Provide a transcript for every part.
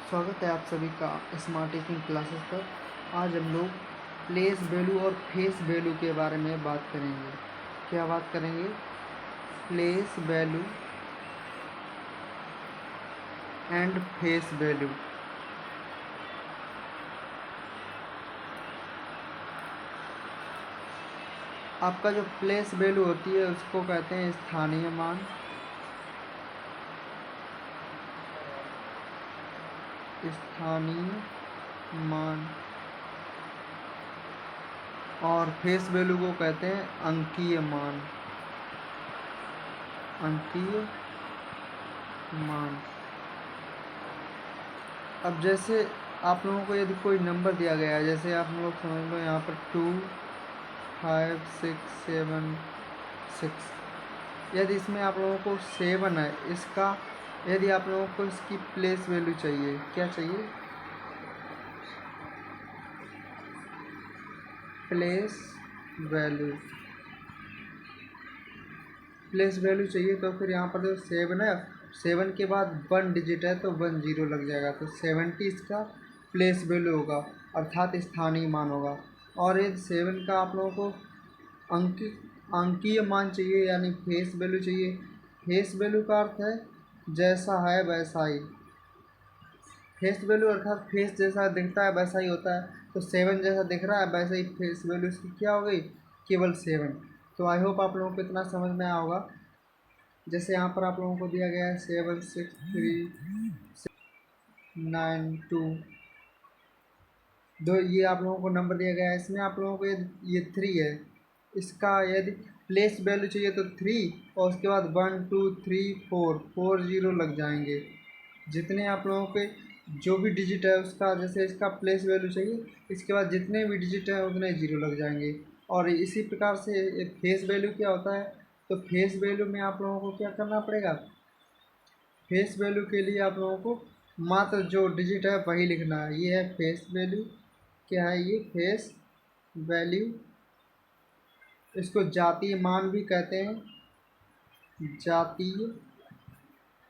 स्वागत है आप सभी का स्मार्ट टीचिंग क्लासेस पर। आज हम लोग प्लेस वैल्यू और फेस वैल्यू के बारे में बात करेंगे। क्या बात करेंगे? Place value and face value. आपका जो प्लेस वैल्यू होती है उसको कहते हैं स्थानीय मान। स्थानीय मान। और फेस वैल्यू को कहते हैं अंकीय मान। अंकीय मान। अब जैसे आप लोगों को यदि कोई नंबर दिया गया है, जैसे आप लोग समझ लो यहाँ पर 2 5 6 7 6, यदि इसमें आप लोगों को 7 है, इसका यदि आप लोगों को इसकी प्लेस वैल्यू चाहिए, क्या चाहिए? Place value. प्लेस वैल्यू चाहिए तो फिर यहाँ पर जो 7 है, 7 के बाद 1 डिजिट है तो 1 0 लग जाएगा, तो 70 इसका प्लेस वैल्यू होगा, अर्थात स्थानीय मान होगा। और यदि 7 का आप लोगों को अंकीय मान चाहिए यानी फेस वैल्यू चाहिए। फेस वैल्यू का अर्थ है जैसा है वैसा ही। फेस वैल्यू अर्थात फेस जैसा दिखता है वैसा ही होता है, तो 7 जैसा दिख रहा है वैसे ही फेस वैल्यू इसकी क्या हो गई? केवल 7। तो आई होप आप लोगों को इतना समझ में आया होगा। जैसे यहाँ पर आप लोगों को दिया गया है 7 6 3 9 2 दो, ये आप लोगों को नंबर दिया गया है। इसमें आप लोगों को ये 3 है, इसका यदि प्लेस वैल्यू चाहिए तो 3, और उसके बाद 1 2 3 4 0 लग जाएंगे। जितने आप लोगों के जो भी डिजिट है उसका, जैसे इसका प्लेस वैल्यू चाहिए, इसके बाद जितने भी डिजिट हैं उतने 0 लग जाएंगे। और इसी प्रकार से फेस वैल्यू क्या होता है? तो फेस वैल्यू में आप लोगों को क्या करना पड़ेगा? फेस वैल्यू के लिए आप लोगों को मात्र जो डिजिट है वही लिखना है। ये है फेस वैल्यू। क्या है ये? Face value. इसको जातीय मान भी कहते हैं, जातीय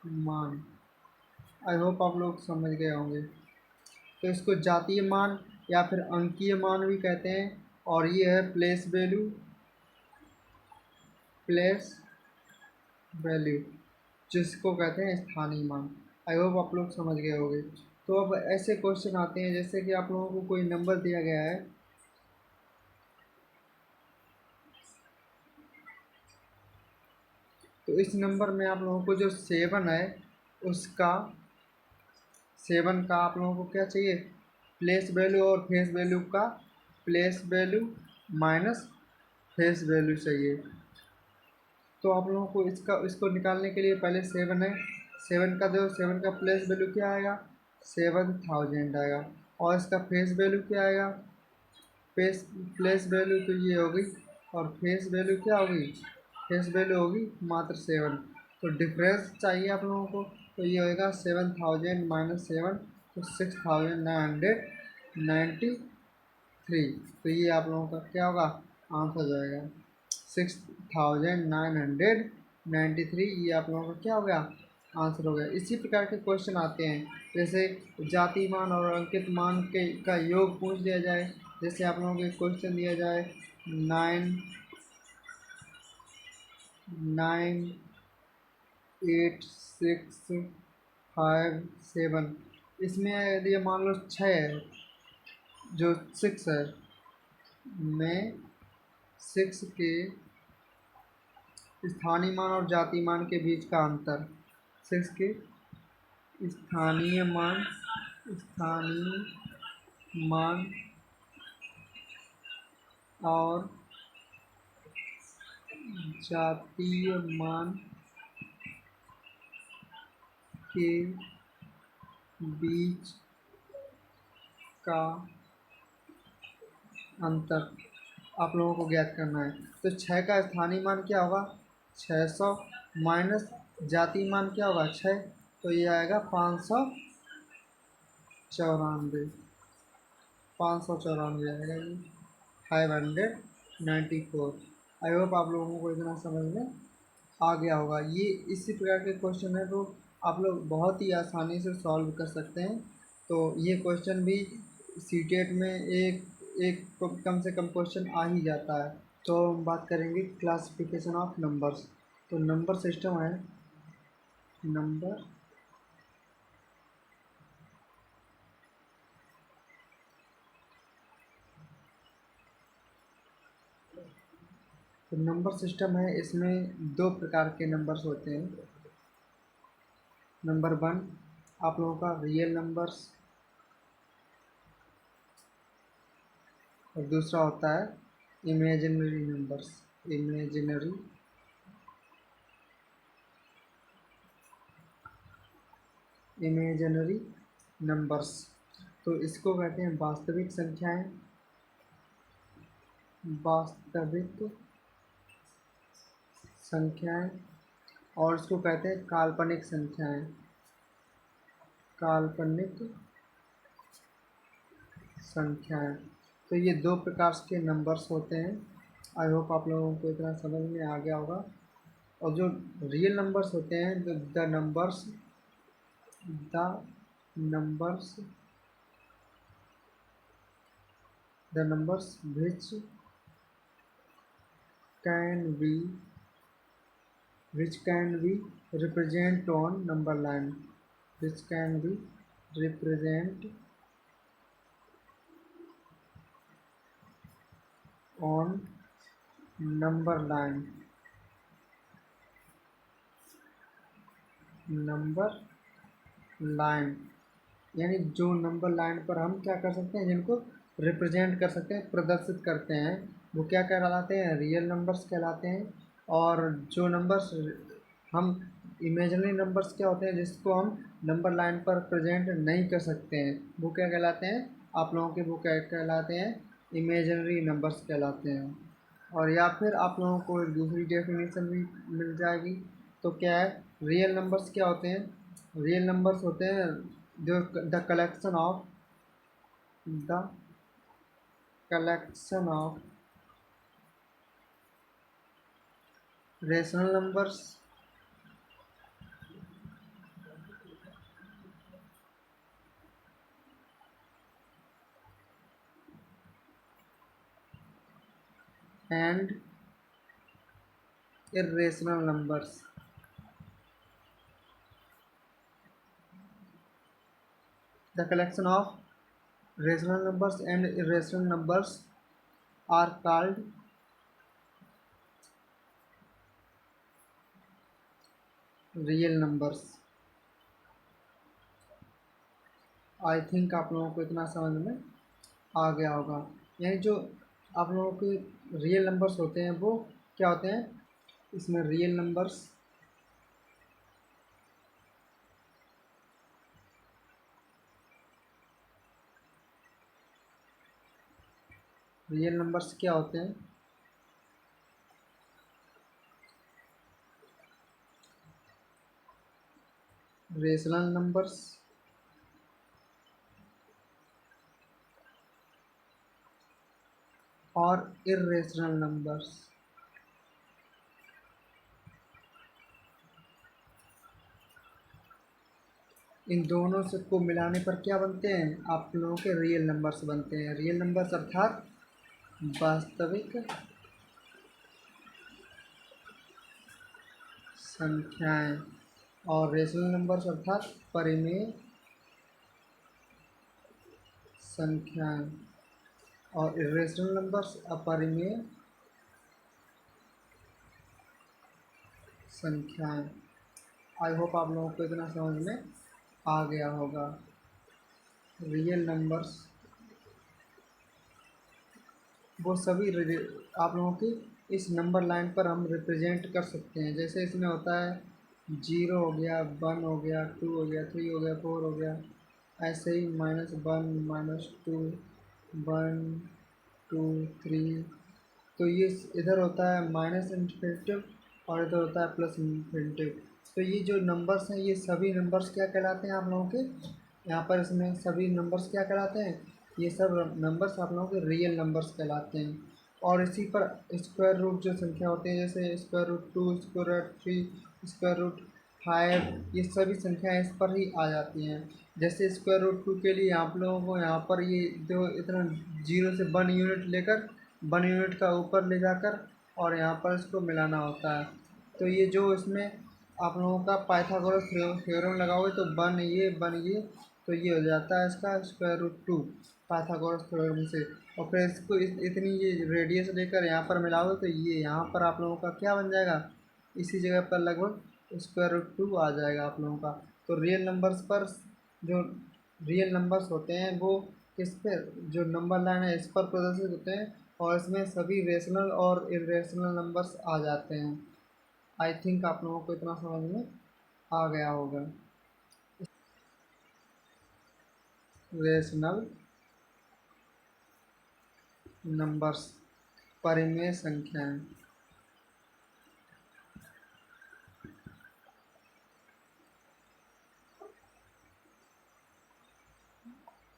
मान। आई होप आप लोग समझ गए होंगे। तो इसको जातीय मान या फिर अंकीय मान भी कहते हैं। और ये है प्लेस वैल्यू। प्लेस वैल्यू जिसको कहते हैं स्थानीय मान। आई होप आप लोग समझ गए होंगे। तो अब ऐसे क्वेश्चन आते हैं, जैसे कि आप लोगों को कोई नंबर दिया गया है, तो इस नंबर में आप लोगों को जो 7 है उसका 7 का आप लोगों को क्या चाहिए? प्लेस वैल्यू और फेस वैल्यू का place value minus face value चाहिए। तो आप लोगों को इसको निकालने के लिए पहले 7 है, 7 का प्लेस वैल्यू क्या आएगा? 7000 आएगा। और इसका फेस वैल्यू क्या आएगा? प्लेस वैल्यू तो ये होगी, और फेस वैल्यू क्या होगी? फेस वैल्यू होगी मात्र 7। तो डिफरेंस चाहिए आप लोगों को, तो ये होएगा 7000 माइनस 7, तो 6993। तो ये आप लोगों का क्या होगा? आंसर हो जाएगा 6993। ये आप लोगों का क्या हो गया? आंसर हो गया। इसी प्रकार के क्वेश्चन आते हैं, जैसे जाति मान और अंकित मान के का योग पूछ दिया जाए। जैसे आप लोगों को क्वेश्चन दिया जाए 9 8 6 5 7, इसमें यदि मान लो 6 है, जो 6 है में 6 के स्थानीय मान और जातीय मान के बीच का अंतर। 6 के स्थानीय मान, स्थानीय मान और जातीय मान के बीच का अंतर आप लोगों को ज्ञात करना है। तो 6 का स्थानीय मान क्या होगा? 600 माइनस जातीय मान क्या होगा? 6, तो ये आएगा 594। 594 आएगा ये, 594। आई होप आप लोगों को इतना समझ में आ गया होगा। ये इसी प्रकार के क्वेश्चन है तो आप लोग बहुत ही आसानी से सॉल्व कर सकते हैं। तो ये क्वेश्चन भी सीटेट में एक कम से कम क्वेश्चन आ ही जाता है। तो हम बात करेंगे क्लासिफिकेशन ऑफ नंबर्स। तो नंबर सिस्टम है नंबर तो नंबर सिस्टम है, इसमें दो प्रकार के नंबर्स होते हैं। नंबर वन आप लोगों का रियल नंबर्स, और दूसरा होता है imaginary numbers. Imaginary imaginary numbers. तो इसको कहते हैं वास्तविक संख्याएं, वास्तविक संख्याएं, और इसको कहते हैं काल्पनिक संख्याएं, काल्पनिक संख्याएं। तो ये दो प्रकार के नंबर्स होते हैं। आई होप आप लोगों को इतना समझ में आ गया होगा। और जो रियल नंबर्स होते हैं, the numbers the numbers the numbers which can be represent on number line, which can be represent on number line, number line. यानी जो नंबर लाइन पर हम क्या कर सकते हैं, जिनको रिप्रेजेंट कर सकते हैं, प्रदर्शित करते हैं, वो क्या कहलाते हैं, रियल नंबर्स कहलाते हैं। और जो नंबर्स हम इमेजिनरी नंबर्स क्या होते हैं, जिसको हम नंबर लाइन पर प्रेजेंट नहीं कर सकते हैं, वो क्या कहलाते हैं, आप लोगों के वो क्या कहलाते हैं, इमेजिनरी नंबर्स कहलाते हैं। और या फिर आप लोगों को एक दूसरी डेफिनेशन भी मिल जाएगी। तो क्या है, रियल नंबर्स क्या होते हैं, रियल नंबर्स होते हैं जो the collection of rational numbers and irrational numbers। The collection of rational numbers and irrational numbers are called real numbers। I think आप लोगों को इतना समझ में आ गया होगा। यानी जो आप लोगों के रियल नंबर्स होते हैं वो क्या होते हैं, इसमें रियल नंबर्स क्या होते हैं, रेशनल नंबर्स और इर्रेशनल नंबर्स। इन दोनों से को मिलाने पर क्या बनते हैं, आप लोगों के रियल नंबर्स बनते हैं। रियल नंबर्स अर्थात वास्तविक संख्याएं, और रेशनल नंबर्स अर्थात परिमेय संख्याएं, और इर्रेशनल नंबर्स अपरिमेय संख्याएं। आई होप आप लोगों को इतना समझ में आ गया होगा। रियल नंबर्स वो सभी आप लोगों की इस नंबर लाइन पर हम रिप्रेजेंट कर सकते हैं। जैसे इसमें होता है 0 हो गया, 1 हो गया, 2 हो गया, 3 हो गया, 4 हो गया, ऐसे ही -1 -2 1 2 3। तो ये इधर होता है माइनस इन्फिनिटिव और इधर होता है प्लस इन्फिनिटिव। तो ये जो नंबर्स हैं, ये सभी नंबर्स क्या कहलाते हैं आप लोगों के, यहाँ पर इसमें सभी नंबर्स क्या कहलाते हैं, ये सब नंबर्स आप लोगों के रियल नंबर्स कहलाते हैं। और इसी पर स्क्वायर रूट जो संख्या होती है, जैसे square root 2, square root 3, square root 5, ये सभी संख्याएँ इस पर ही आ जाती हैं। जैसे स्क्वायर रूट टू के लिए आप लोगों को यहाँ पर ये जो इतना जीरो से 1 यूनिट लेकर 1 यूनिट का ऊपर ले जाकर और यहाँ पर इसको मिलाना होता है। तो ये जो इसमें आप लोगों का पाइथागोरस थ्योरम लगाओगे तो 1 ये तो ये हो जाता है इसका square root two Pythagoras theorem से। और फिर इसको इतनी ये रेडियस लेकर यहाँ पर मिलाओगे तो ये यहाँ पर आप लोगों का क्या बन जाएगा, इसी जगह पर लगभग स्क्वायर रूट टू आ जाएगा आप लोगों का। तो रियल नंबर्स पर जो रियल नंबर्स होते हैं वो किस पे, जो नंबर लाइन है इस पर प्रदर्शित होते हैं और इसमें सभी रेशनल और इरेशनल नंबर्स आ जाते हैं। आई थिंक आप लोगों को इतना समझ में आ गया होगा। रेशनल नंबर्स परिमेय संख्याएं।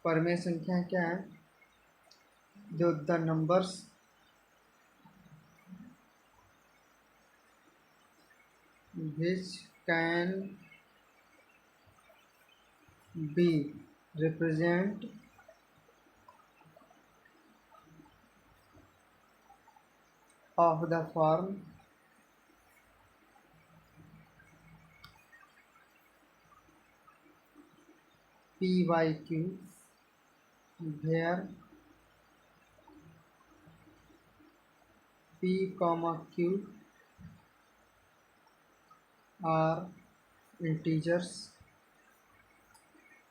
परिमेय संख्याएं क्या है, जो the numbers which can be represent of the form p by q where p comma q are integers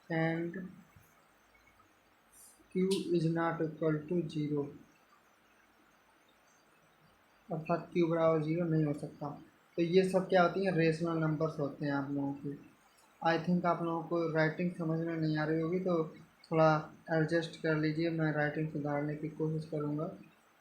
and q is not equal to 0, अर्थात q बराबर 0 नहीं हो सकता। तो ये सब क्या होती हैं, रेशनल नंबर्स होते हैं आप लोगों के। आई थिंक आप लोगों को राइटिंग समझ में नहीं आ रही होगी तो थोड़ा एडजस्ट कर लीजिए, मैं राइटिंग सुधारने की कोशिश करूँगा।